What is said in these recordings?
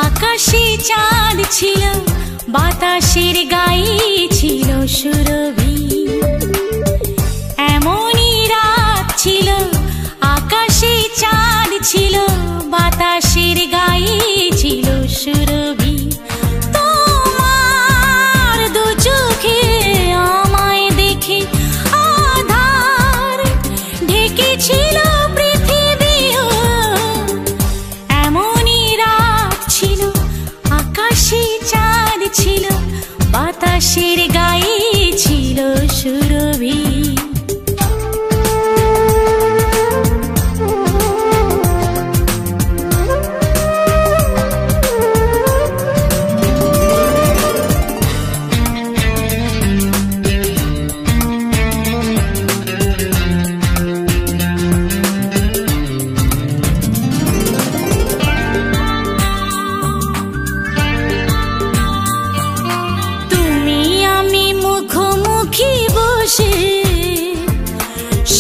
আকাশে চাঁদ ছিল, বাতাসের গায়ে ছিল সুরভি। এমনই রাত ছিল, আকাশে চাঁদ ছিল, বাতাসের গায়ে ছিল সুরভি। তোমার দু চোখে আমায় দেখে আধার ঢেকেছিল পৃথিবীও। এমনই রাত ছিল, আকাশে চাঁদ ছিল, বাতাসের গায়ে ছিল সুরভি।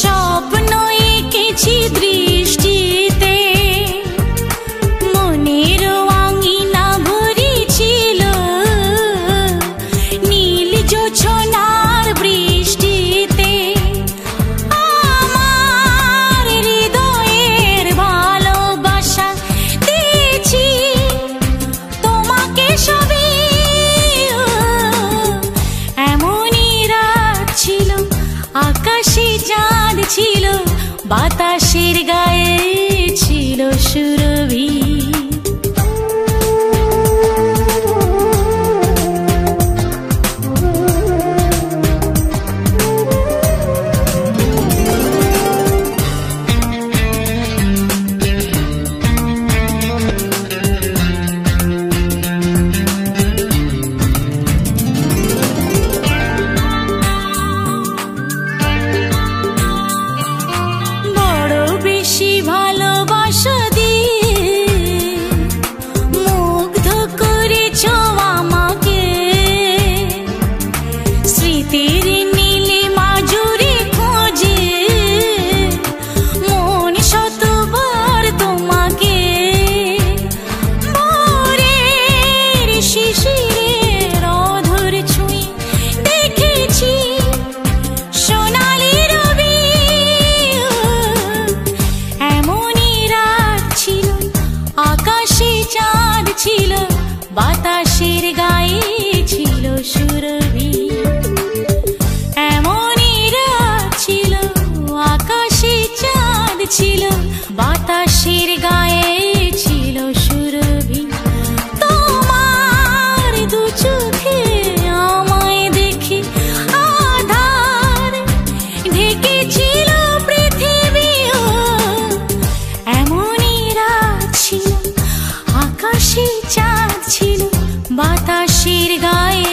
স্বপ্ন এঁকেছি দৃষ্টিতে, মনের আঙিনা ভরেছিল নীল জোছনার বৃষ্টিতে। আমার হৃদয়ের ভালোবাসা দিয়েছি তোমাকে সবই। এমনই রাত ছিল, আকাশে চাঁদ ছিল, বাতাসের গায়ে ছিল সুরভি। ভালোবাসা দিয়ে মুগ্ধ করেছ আমাকে, স্মৃতির নীলে মাজুরি খোঁজে মন শতবার তোমাকে। ভোরের শিশিরের অধর ছুঁয়ে দেখেছি সোনালি রবি। আকাশে চাঁদ ছিল, বাতাসের গায়ে ছিল সুরভি। এমনই রাত ছিল, আকাশে চাঁদ ছিল, বাতাসের গায়ে ছিল সুরভি। তোমার দু চোখে আমায় দেখে আধার ঢেকেছিল পৃথিবীও। এমনই রাত ছিল, আকাশে চাঁদ ছিল, বাতাসের গায়ে